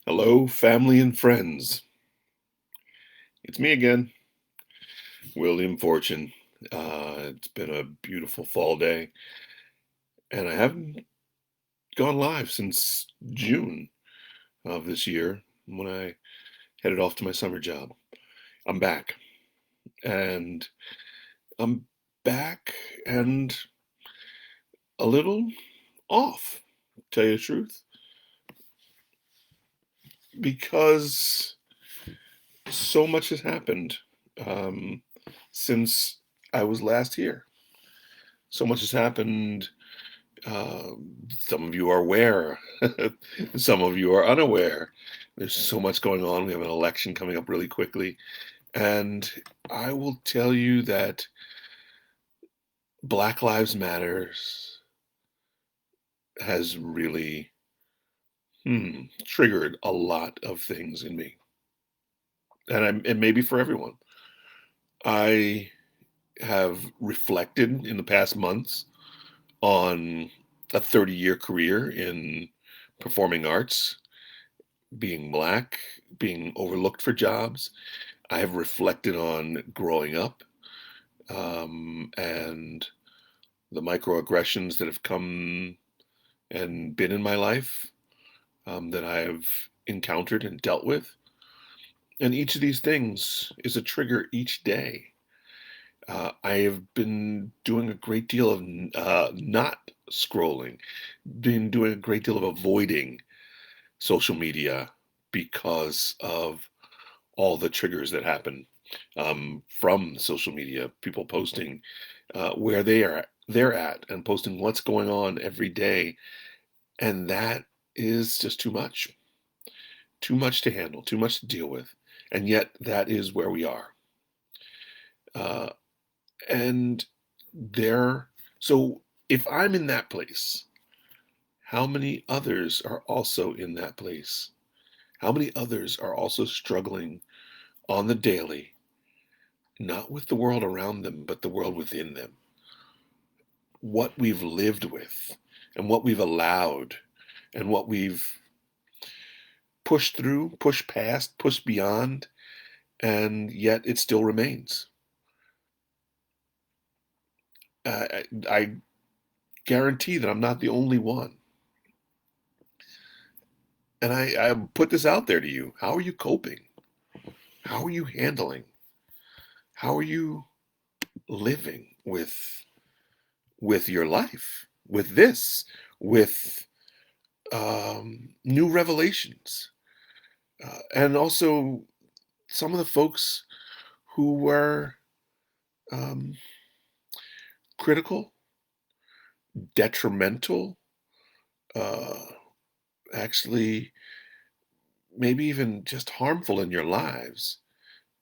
Hello, family and friends. It's me again, William Fortune. It's been a beautiful fall day, and I haven't gone live since June of this year when I headed off to my summer job. I'm back, and I'm back and a little off, to tell you the truth, because so much has happened um, since I was last here. So much has happened. Some of you are aware, some of you are unaware. There's so much going on. We have an election coming up really quickly. And I will tell you that Black Lives Matters has really triggered a lot of things in me. And maybe for everyone. I have reflected in the past months on a 30-year career in performing arts, being black, being overlooked for jobs. I have reflected on growing up and the microaggressions that have come and been in my life that I have encountered and dealt with. And each of these things is a trigger each day. I have been doing a great deal of not scrolling, been doing a great deal of avoiding social media because of all the triggers that happen from social media, people posting where they're at and posting what's going on every day, and that is just too much to handle, too much to deal with, and yet that is where we are. Uh, and there, so if I'm in that place, how many others are also in that place? How many others are also struggling on the daily, not with the world around them, but the world within them? What we've lived with and what we've allowed and what we've pushed through, pushed past, pushed beyond, and yet it still remains. I guarantee that I'm not the only one. And I put this out there to you. How are you coping? How are you handling? How are you living with your life, with this, with new revelations, and also some of the folks who were um, critical, detrimental, uh, actually, maybe even just harmful in your lives,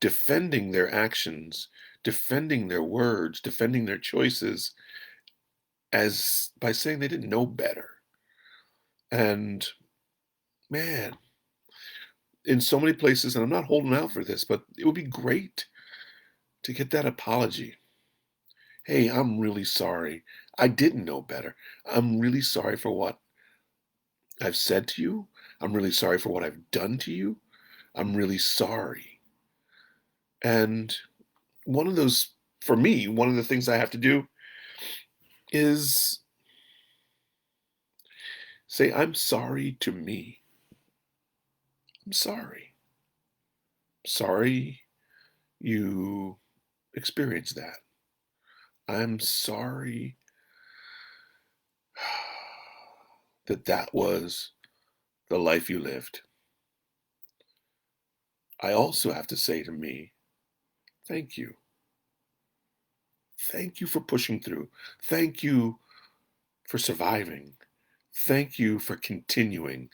defending their actions, defending their words, defending their choices, as by saying they didn't know better. And man, in so many places, and I'm not holding out for this, but it would be great to get that apology. Hey, I'm really sorry. I didn't know better. I'm really sorry for what I've said to you. I'm really sorry for what I've done to you. I'm really sorry. And one of those, for me, one of the things I have to do is say, I'm sorry to me. I'm sorry. Sorry you experienced that. I'm sorry that that was the life you lived. I also have to say to me, thank you. Thank you for pushing through. Thank you for surviving. Thank you for continuing.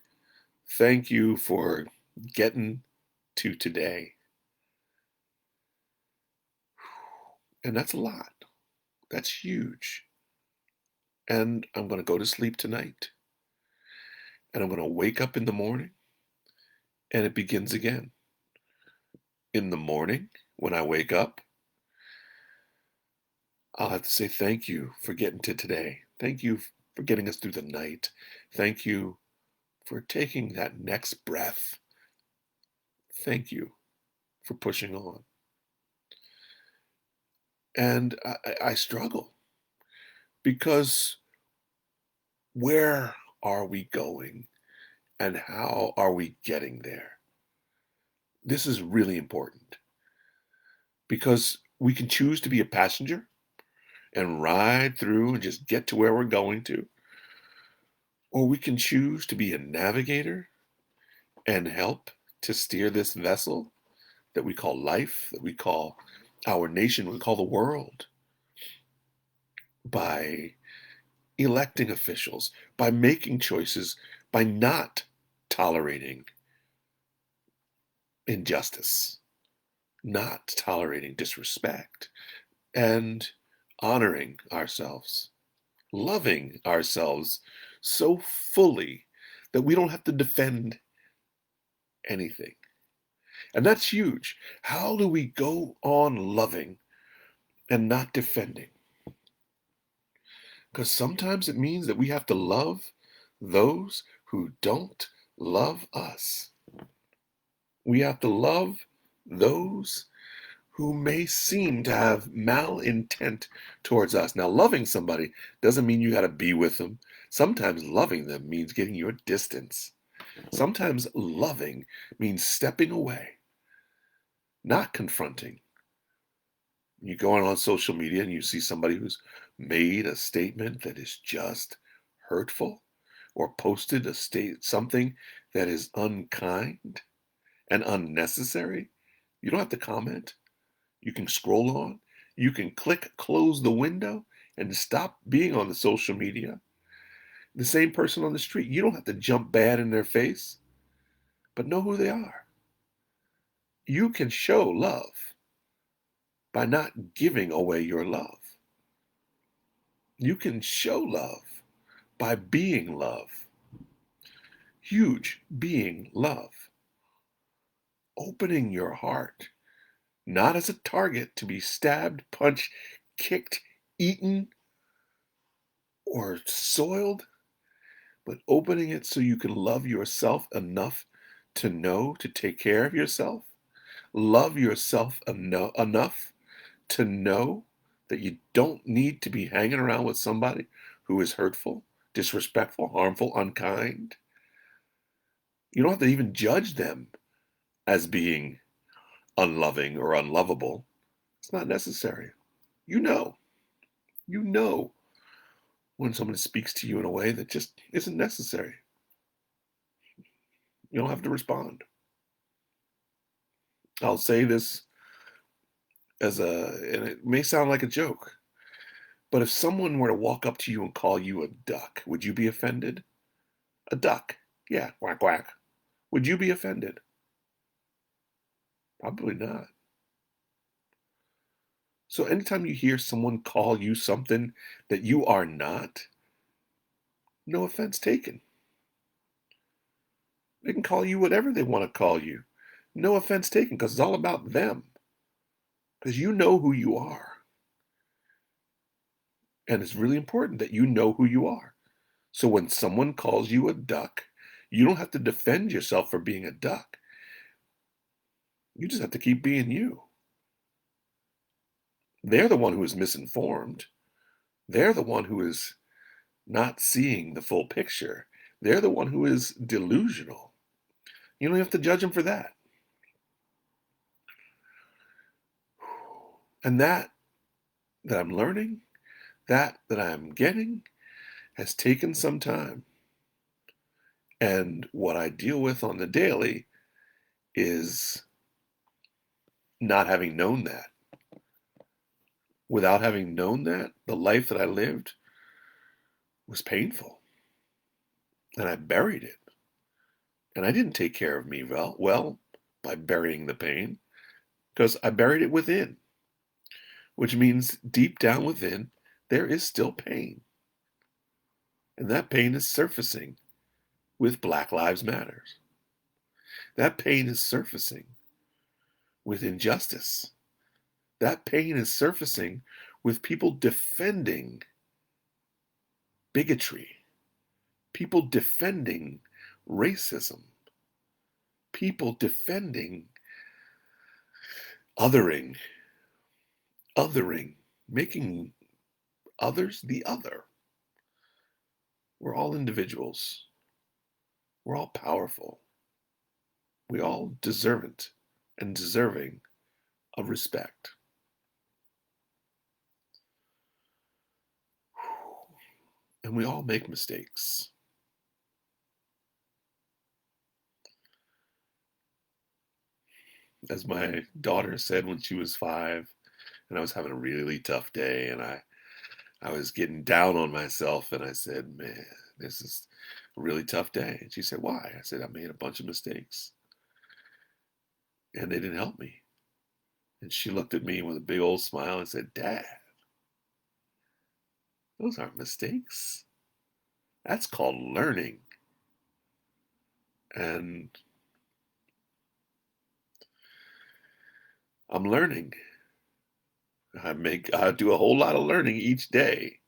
Thank you for getting to today. And that's a lot. That's huge. And I'm going to go to sleep tonight. And I'm going to wake up in the morning and it begins again. In the morning, when I wake up, I'll have to say thank you for getting to today. Thank you for getting us through the night. Thank you for taking that next breath Thank you for pushing on. And I struggle because where are we going and how are we getting there? This is really important because we can choose to be a passenger and ride through and just get to where we're going to, or we can choose to be a navigator and help to steer this vessel that we call life, that we call our nation, we call the world, by electing officials, by making choices, by not tolerating injustice, not tolerating disrespect, and honoring ourselves, loving ourselves so fully that we don't have to defend anything. And that's huge. How do we go on loving and not defending? Because sometimes it means that we have to love those who don't love us. We have to love those who may seem to have malintent towards us. Now, loving somebody doesn't mean you got to be with them. Sometimes loving them means getting your distance. Sometimes loving means stepping away, not confronting. You go on social media and you see somebody who's made a statement that is just hurtful or posted something that is unkind and unnecessary. You don't have to comment. You can scroll on. You can click close the window and stop being on the social media. The same person on the street, you don't have to jump bad in their face, but know who they are. You can show love by not giving away your love. You can show love by being love. Huge being love. Opening your heart, not as a target to be stabbed, punched, kicked, eaten, or soiled, but opening it so you can love yourself enough to know to take care of yourself. Love yourself enough to know that you don't need to be hanging around with somebody who is hurtful, disrespectful, harmful, unkind. You don't have to even judge them as being unloving or unlovable. It's not necessary. You know, you know when someone speaks to you in a way that just isn't necessary. You don't have to respond. I'll say this and it may sound like a joke, but if someone were to walk up to you and call you a duck, would you be offended? A duck. Yeah, quack, quack. Would you be offended? Probably not. So anytime you hear someone call you something that you are not, no offense taken. They can call you whatever they want to call you. No offense taken, because it's all about them. Because you know who you are. And it's really important that you know who you are. So when someone calls you a duck, you don't have to defend yourself for being a duck. You just have to keep being you. They're the one who is misinformed. They're the one who is not seeing the full picture. They're the one who is delusional. You don't have to judge them for that. And that I'm learning, that I'm getting, has taken some time. And what I deal with on the daily is not having known that. Without having known that, the life that I lived was painful. And I buried it. And I didn't take care of me well by burying the pain, because I buried it within, which means deep down within, there is still pain. And that pain is surfacing with Black Lives Matter. That pain is surfacing with injustice. That pain is surfacing with people defending bigotry, people defending racism, people defending othering, othering, making others the other. We're all individuals. We're all powerful. We all deserve it and deserving of respect. And we all make mistakes. As my daughter said when she was 5, and I was having a really tough day, and I was getting down on myself, and I said, man, this is a really tough day. And she said, why? I said, I made a bunch of mistakes, and they didn't help me. And she looked at me with a big old smile and said, Dad, those aren't mistakes. That's called learning. And I'm learning. I do a whole lot of learning each day.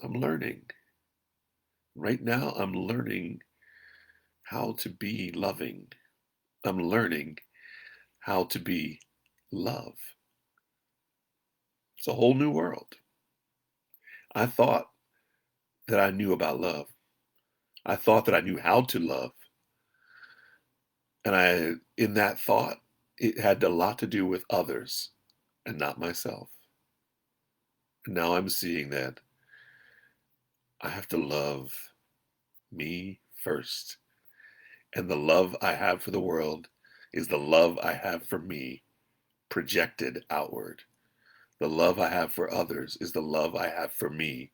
I'm learning. Right now, I'm learning how to be loving. I'm learning how to be love. It's a whole new world. I thought that I knew about love. I thought that I knew how to love. And in that thought, it had a lot to do with others and not myself. And now I'm seeing that I have to love me first. And the love I have for the world is the love I have for me projected outward. The love I have for others is the love I have for me,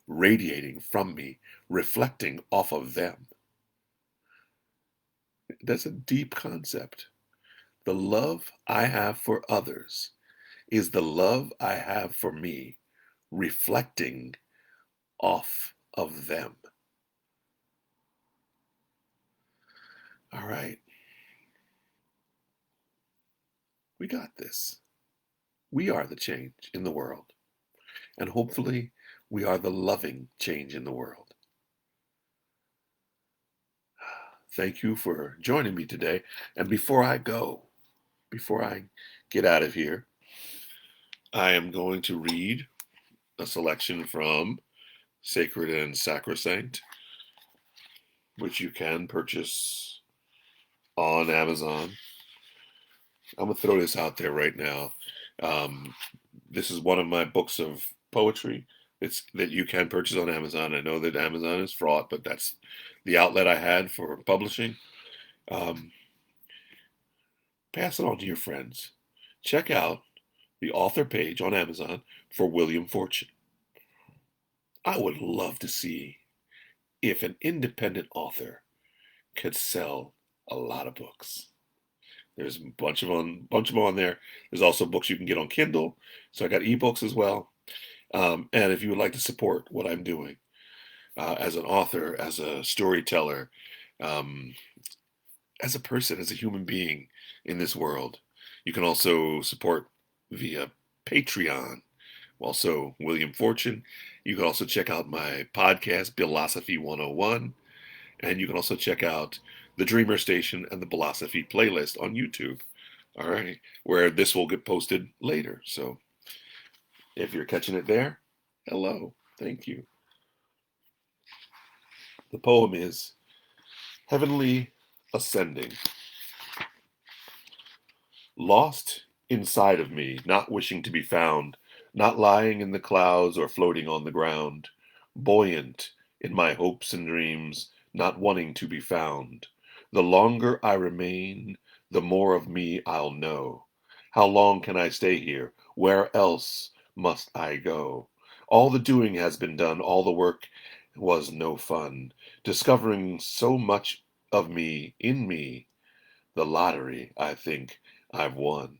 radiating from me, reflecting off of them. That's a deep concept. The love I have for others is the love I have for me, reflecting off of them. All right. We got this. We are the change in the world. And hopefully, we are the loving change in the world. Thank you for joining me today. And before I get out of here, I am going to read a selection from Sacred and Sacrosanct, which you can purchase on Amazon. I'm going to throw this out there right now. This is one of my books of poetry. It's that you can purchase on Amazon. I know that Amazon is fraught, but that's the outlet I had for publishing. Pass it on to your friends. Check out the author page on Amazon for William Fortune. I would love to see if an independent author could sell a lot of books. There's a bunch of them on there. There's also books you can get on Kindle. So I got ebooks as well. And if you would like to support what I'm doing as an author, as a storyteller, as a person, as a human being in this world, you can also support via Patreon. Also, William Fortune. You can also check out my podcast, Philosophy 101. And you can also check out the Dreamer Station and the Philosophy playlist on YouTube. All right, where this will get posted later. So if you're catching it there, hello, thank you. The poem is Heavenly Ascending. Lost inside of me, not wishing to be found, not lying in the clouds or floating on the ground, buoyant in my hopes and dreams, not wanting to be found. The longer I remain, the more of me I'll know. How long can I stay here? Where else must I go? All the doing has been done, all the work was no fun. Discovering so much of me in me, the lottery, I think, I've won.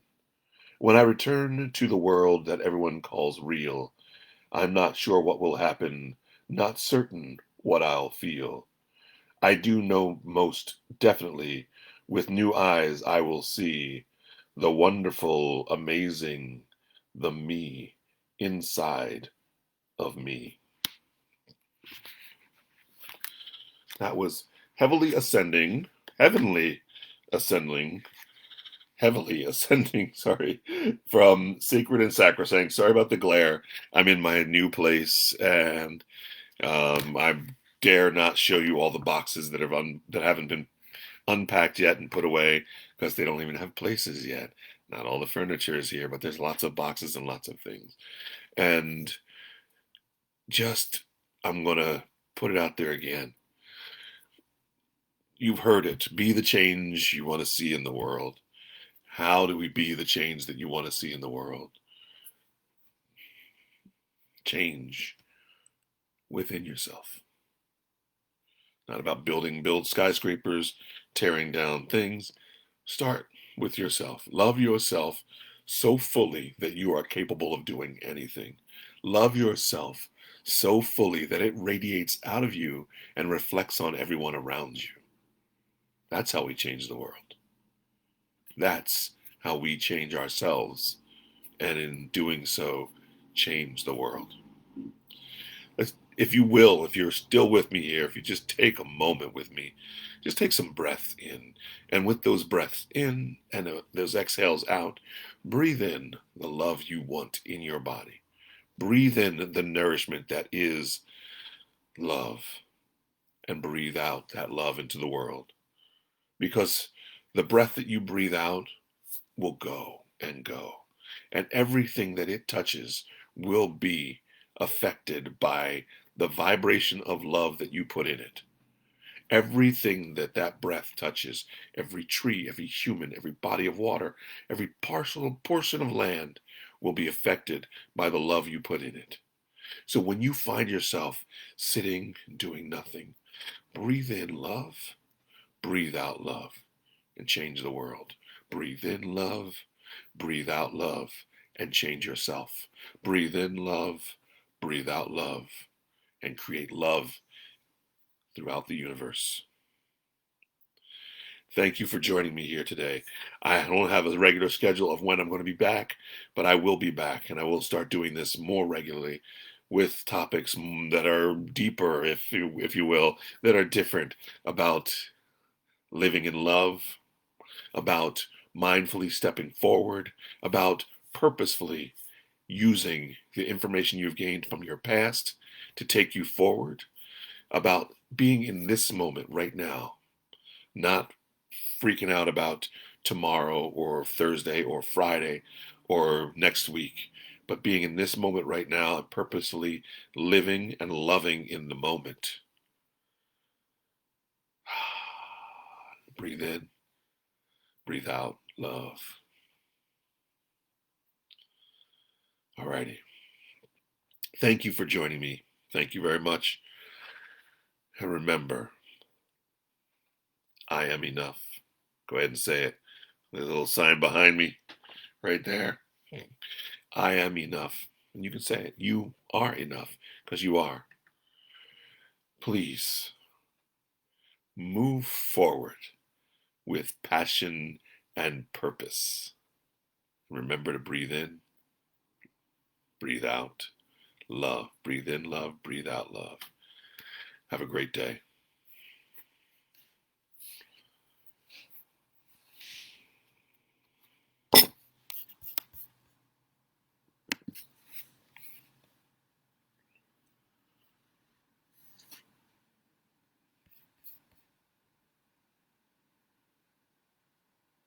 When I return to the world that everyone calls real, I'm not sure what will happen, not certain what I'll feel. I do know most definitely, with new eyes I will see the wonderful, amazing, the me inside of me. That was heavenly ascending, heavily ascending, sorry, from sacred and sacrosanct. Sorry about the glare. I'm in my new place, and I dare not show you all the boxes that haven't been unpacked yet and put away because they don't even have places yet. Not all the furniture is here, but there's lots of boxes and lots of things. And just, I'm gonna put it out there again. You've heard it. Be the change you want to see in the world. How do we be the change that you want to see in the world? Change within yourself. Not about build skyscrapers, tearing down things. Start with yourself. Love yourself so fully that you are capable of doing anything. Love yourself so fully that it radiates out of you and reflects on everyone around you. That's how we change the world. That's how we change ourselves, and in doing so, change the world. If you will, if you're still with me here, if you just take a moment with me, just take some breaths in. And with those breaths in and those exhales out, breathe in the love you want in your body. Breathe in the nourishment that is love, and breathe out that love into the world. Because the breath that you breathe out will go and go. And everything that it touches will be affected by the vibration of love that you put in it. Everything that breath touches, every tree, every human, every body of water, every portion of land will be affected by the love you put in it. So when you find yourself sitting, doing nothing, breathe in love, breathe out love, and change the world. Breathe in love, breathe out love, and change yourself. Breathe in love, breathe out love, and create love throughout the universe. Thank you for joining me here today. I don't have a regular schedule of when I'm going to be back, but I will be back, and I will start doing this more regularly with topics that are deeper, if you will, that are different, about living in love, about mindfully stepping forward, about purposefully using the information you've gained from your past to take you forward, about being in this moment right now, not freaking out about tomorrow or Thursday or Friday or next week, but being in this moment right now and purposefully living and loving in the moment. Breathe in, breathe out, love. Alrighty. Thank you for joining me. Thank you very much. And remember, I am enough. Go ahead and say it. There's a little sign behind me right there. I am enough. And you can say it. You are enough, because you are. Please move forward with passion and purpose. Remember to breathe in, breathe out, love. Breathe in love, breathe out love. Have a great day.